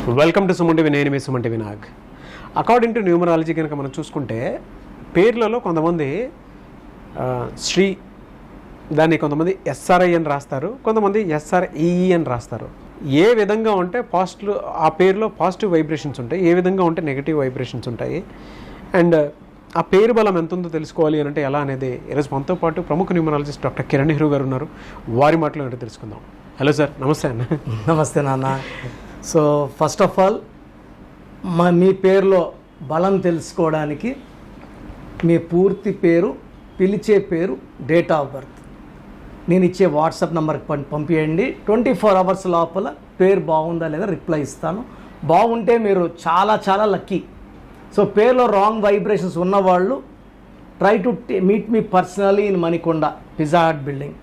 Welcome to Suman TV. నేను మీ Suman TV Nag. According to numerology కనుక మనం చూసుకుంటే పేర్లలో కొంతమంది శ్రీ దాన్ని కొంతమంది ఎస్ఆర్ఐ అని రాస్తారు, కొంతమంది ఎస్ఆర్ఈఈ అని రాస్తారు. ఏ విధంగా ఉంటే పాజిటివ్, ఆ పేరులో పాజిటివ్ వైబ్రేషన్స్ ఉంటాయి, ఏ విధంగా ఉంటే నెగిటివ్ వైబ్రేషన్స్ ఉంటాయి, అండ్ ఆ పేరు బలం ఎంత ఉందో తెలుసుకోవాలి అని అంటే ఎలా అనేది ఈరోజు మనతో పాటు ప్రముఖ న్యూమరాలజిస్ట్ డాక్టర్ కిరణ్ నెహ్రూ గారు ఉన్నారు. వారి మాటలో ఏంటో తెలుసుకుందాం. హలో సార్, నమస్తే అన్న. నమస్తే నాన్న. సో ఫస్ట్ ఆఫ్ ఆల్ మీ పేరులో బలం తెలుసుకోవడానికి మీ పూర్తి పేరు, పిలిచే పేరు, డేట్ ఆఫ్ బర్త్ నేను ఇచ్చే వాట్సాప్ నెంబర్కి పంపించండి. 24 అవర్స్ లోపల పేరు బాగుందా లేదా రిప్లై ఇస్తాను. బాగుంటే మీరు చాలా చాలా లక్కీ. సో పేరులో రాంగ్ వైబ్రేషన్స్ ఉన్నవాళ్ళు try to meet me personally in Manikonda pizza hut building.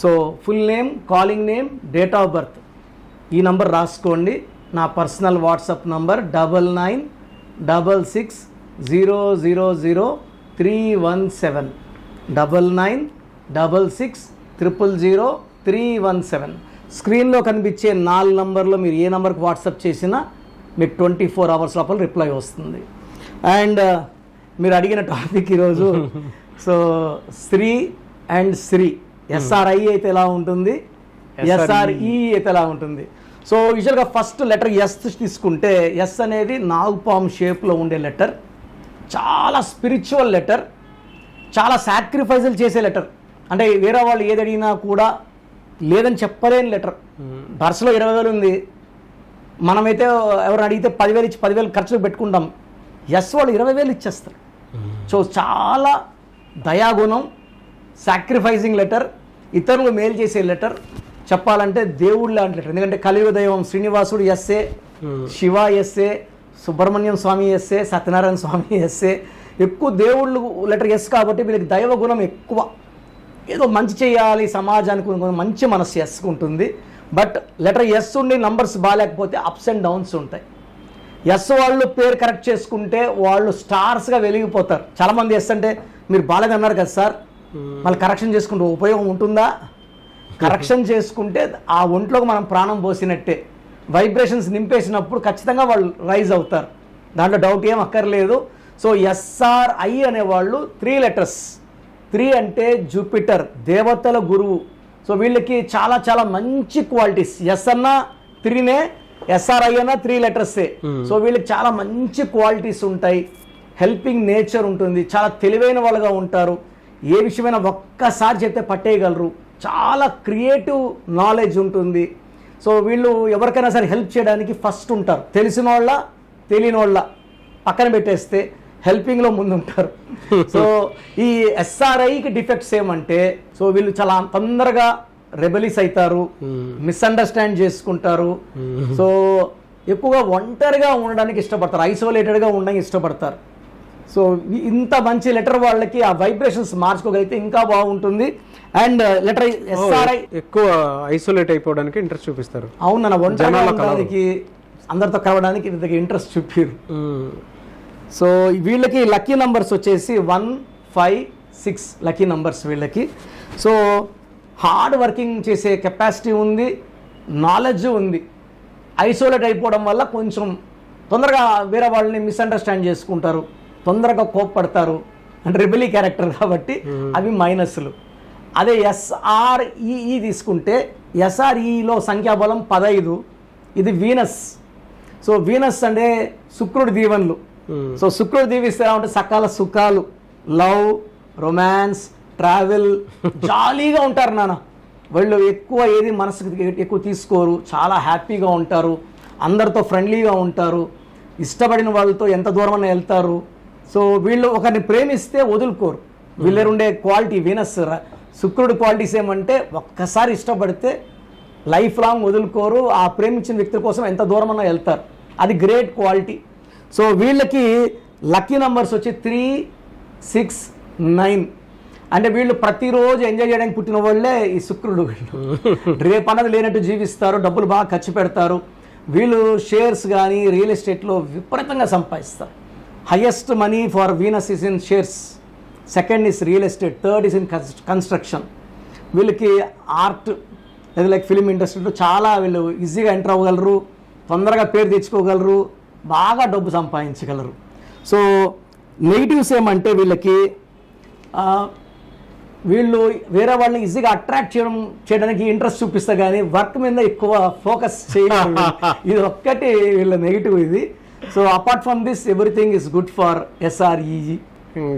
So full name, calling name, date of birth ఈ నంబర్ రాసుకోండి. నా పర్సనల్ వాట్సాప్ నంబర్ 9966000317 9966000317. స్క్రీన్లో కనిపించే 4 నంబర్లో మీరు ఏ నంబర్కి వాట్సాప్ చేసినా మీకు 24 అవర్స్ లోపల రిప్లై వస్తుంది. అండ్ మీరు అడిగిన టాపిక్ ఈరోజు so Sri and Sri, SRI అయితే ఎలా ఉంటుంది, ఎస్ఆర్ఈ అయితే ఎలా ఉంటుంది. సో యూజువల్గా ఫస్ట్ లెటర్ ఎస్ తీసుకుంటే, ఎస్ అనేది నాగుపాము షేప్లో ఉండే లెటర్, చాలా స్పిరిచువల్ లెటర్, చాలా సాక్రిఫైజులు చేసే లెటర్. అంటే వేరే వాళ్ళు ఏది అడిగినా కూడా లేదని చెప్పలేని లెటర్. బర్స్లో 20,000 ఉంది, మనమైతే ఎవరు అడిగితే 10,000 ఇచ్చి 10,000 ఖర్చులు పెట్టుకుంటాం. ఎస్ వాళ్ళు 20,000 ఇచ్చేస్తారు. సో చాలా దయాగుణం, సాక్రిఫైజింగ్ లెటర్, ఇతరులు మేలు చేసే లెటర్, చెప్పాలంటే దేవుడు లాంటి లెటర్. ఎందుకంటే కలియుగ దైవం శ్రీనివాసుడు ఎస్ఏ, శివ ఎస్ఏ, సుబ్రహ్మణ్యం స్వామి ఎస్ఏ, సత్యనారాయణ స్వామి ఎస్ఏ, ఎక్కువ దేవుళ్ళు లెటర్ ఎస్ కాబట్టి వీళ్ళకి దైవ గుణం ఎక్కువ. ఏదో మంచి చేయాలి సమాజానికి, మంచి మనస్సు ఎస్కు ఉంటుంది. బట్ లెటర్ ఎస్ ఉండి నంబర్స్ బాగాలేకపోతే అప్స్ అండ్ డౌన్స్ ఉంటాయి. ఎస్ వాళ్ళు పేరు కరెక్ట్ చేసుకుంటే వాళ్ళు స్టార్స్గా వెలిగిపోతారు. చాలామంది ఎస్ అంటే మీరు బాగాలేదన్నారు కదా సార్, మళ్ళీ కరెక్షన్ చేసుకుంటే ఉపయోగం ఉంటుందా? కరెక్షన్ చేసుకుంటే ఆ ఒంట్లోకి మనం ప్రాణం పోసినట్టే. వైబ్రేషన్స్ నింపేసినప్పుడు ఖచ్చితంగా వాళ్ళు రైజ్ అవుతారు, దాంట్లో డౌట్ ఏం అక్కర్లేదు. సో ఎస్ఆర్ఐ అనేవాళ్ళు 3 లెటర్స్. 3 అంటే జూపిటర్, దేవతల గురువు. సో వీళ్ళకి చాలా చాలా మంచి క్వాలిటీస్. ఎస్ అన్న 3నే, ఎస్ఆర్ఐ అన్న 3 లెటర్సే. సో వీళ్ళకి చాలా మంచి క్వాలిటీస్ ఉంటాయి. హెల్పింగ్ నేచర్ ఉంటుంది, చాలా తెలివైన వాళ్ళుగా ఉంటారు, ఏ విషయమైనా ఒక్కసారి చెప్తే పట్టేయగలరు, చాలా క్రియేటివ్ నాలెడ్జ్ ఉంటుంది. సో వీళ్ళు ఎవరికైనా సరే హెల్ప్ చేయడానికి ఫస్ట్ ఉంటారు. తెలిసిన వాళ్ళ తెలియని వాళ్ళ పక్కన పెట్టేస్తే హెల్పింగ్లో ముందు ఉంటారు. సో ఈ ఎస్ఆర్ఐకి డిఫెక్ట్స్ ఏమంటే, సో వీళ్ళు చాలా తొందరగా రెబెలిస్ అవుతారు, మిస్అండర్స్టాండ్ చేసుకుంటారు. సో ఎక్కువగా ఒంటరిగా ఉండడానికి ఇష్టపడతారు, ఐసోలేటెడ్గా ఉండడానికి ఇష్టపడతారు. సో ఇంత మంచి లెటర్ వాళ్ళకి ఆ వైబ్రేషన్స్ మార్చుకోగలిగితే ఇంకా బాగుంటుంది. అండ్ లెటర్ ఎస్ఆర్ఐ ఎక్కువ ఐసోలేట్ అయిపోవడానికి ఇంట్రెస్ట్ చూపిస్తారు. అవునన్న, ఒంటరికి అందరితో కలవడానికి ఇంట్రెస్ట్ చూపారు. సో వీళ్ళకి లక్కీ నంబర్స్ వచ్చేసి 1, 5, 6 లక్కీ నంబర్స్ వీళ్ళకి. సో హార్డ్ వర్కింగ్ చేసే కెపాసిటీ ఉంది, నాలెడ్జ్ ఉంది. ఐసోలేట్ అయిపోవడం వల్ల కొంచెం తొందరగా వేరే వాళ్ళని మిస్అండర్స్టాండ్ చేసుకుంటారు, తొందరగా కోప్పడతారు, అంటే రెబెలీ క్యారెక్టర్ కాబట్టి అవి మైనస్లు. అదే ఎస్ఆర్ఈఈ తీసుకుంటే, ఎస్ఆర్ఈలో సంఖ్యాబలం 15, ఇది వీనస్. సో వీనస్ అంటే శుక్రుడి దీవెనలు. సో శుక్రుడు దీవిస్తే ఎలా ఉంటే సకాల సుఖాలు, లవ్, రొమాన్స్, ట్రావెల్, జాలీగా ఉంటారు నాన్న. వాళ్ళు ఎక్కువ ఏది మనసుకు ఎక్కువ తీసుకోరు, చాలా హ్యాపీగా ఉంటారు, అందరితో ఫ్రెండ్లీగా ఉంటారు, ఇష్టపడిన వాళ్ళతో ఎంత దూరమైనా వెళ్తారు. సో వీళ్ళు ఒకరిని ప్రేమిస్తే వదులుకోరు. వీళ్ళరుండే క్వాలిటీ వీనస్. శుక్రుడి క్వాలిటీస్ ఏమంటే ఒక్కసారి ఇష్టపడితే లైఫ్ లాంగ్ వదులుకోరు, ఆ ప్రేమించిన వ్యక్తుల కోసం ఎంత దూరమైనా వెళ్తారు. అది గ్రేట్ క్వాలిటీ. సో వీళ్ళకి లక్కీ నంబర్స్ వచ్చి 3, 6, 9. అంటే వీళ్ళు ప్రతిరోజు ఎంజాయ్ చేయడానికి పుట్టిన వాళ్ళే ఈ శుక్రుడు. వీళ్ళు రేపు అన్నది లేనట్టు జీవిస్తారు, డబ్బులు బాగా ఖర్చు పెడతారు. వీళ్ళు షేర్స్ కానీ రియల్ ఎస్టేట్లో విపరీతంగా సంపాదిస్తారు. Highest money for Venus is in shares, second is real estate, third is in construction. వీళ్ళకి ఆర్ట్ లేదా లైక్ ఫిలిం ఇండస్ట్రీలో చాలా వీళ్ళు ఈజీగా ఎంటర్ అవ్వగలరు, తొందరగా పేరు తెచ్చుకోగలరు, బాగా డబ్బు సంపాదించగలరు. సో నెగిటివ్స్ ఏమంటే వీళ్ళకి వీళ్ళు వేరే వాళ్ళని ఈజీగా అట్రాక్ట్ చేయడానికి ఇంట్రెస్ట్ చూపిస్తారు కానీ వర్క్ మీద ఎక్కువ ఫోకస్ చేయడం ఇది ఒక్కటి వీళ్ళ నెగిటివ్ ఇది. So apart from this everything is good for SREE.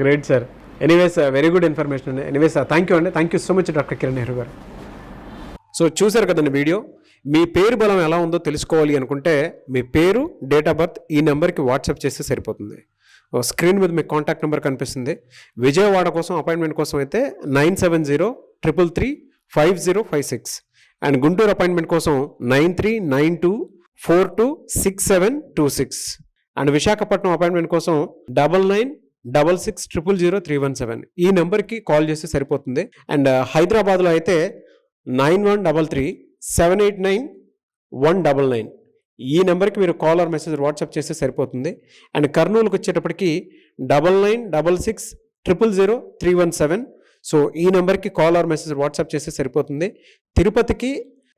Great sir. Anyways very good information అండి. ఎనీవేస్ థ్యాంక్ యూ అండి. Thank you so much doctor Kiran Nehru గారు. సో చూసారు కదండి వీడియో. మీ పేరు బలం ఎలా ఉందో తెలుసుకోవాలి అనుకుంటే మీ పేరు, డేట్ ఆఫ్ బర్త్ ఈ నెంబర్కి వాట్సాప్ చేస్తే సరిపోతుంది. స్క్రీన్ మీద మీకు కాంటాక్ట్ నెంబర్ కనిపిస్తుంది. విజయవాడ కోసం అపాయింట్మెంట్ కోసం అయితే 9703335056 అండ్ గుంటూరు అపాయింట్మెంట్ కోసం 9392426726 అండ్ విశాఖపట్నం అపాయింట్మెంట్ కోసం 9966600317 ఈ నెంబర్కి కాల్ చేస్తే సరిపోతుంది. అండ్ హైదరాబాద్లో అయితే 9133789199 ఈ నెంబర్కి మీరు కాల్ ఆర్ మెసేజ్ వాట్సాప్ చేస్తే సరిపోతుంది. అండ్ కర్నూలుకి వచ్చేటప్పటికి 9966000317 సో ఈ నెంబర్కి కాల్ ఆర్ మెసేజ్ వాట్సాప్ చేస్తే సరిపోతుంది. తిరుపతికి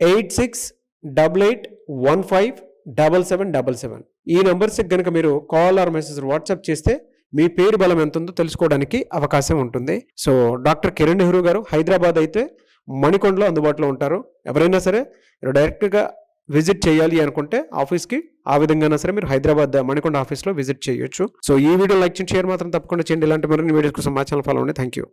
8688157777 ఈ నెంబర్స్కి కనుక మీరు కాల్ ఆర్ మెసేజ్ వాట్సాప్ చేస్తే మీ పేరు బలం ఎంత ఉందో తెలుసుకోవడానికి అవకాశం ఉంటుంది. సో డాక్టర్ కిరణ్ నెహ్రూ గారు హైదరాబాద్ అయితే మణికొండలో అందుబాటులో ఉంటారు. ఎవరైనా సరే డైరెక్ట్గా విజిట్ చేయాలి అనుకుంటే ఆఫీస్కి ఆ విధంగా సరే మీరు హైదరాబాద్ మణికొండ ఆఫీస్లో విజిట్ చేయొచ్చు. సో ఈ వీడియో లైక్ చేయండి, షేర్ మాత్రం తప్పకుండా చేయండి. ఇలాంటి మరిన్ని వీడియోస్ కోసం మా ఛానల్ ఫాలో అవ్వండి. Thank you.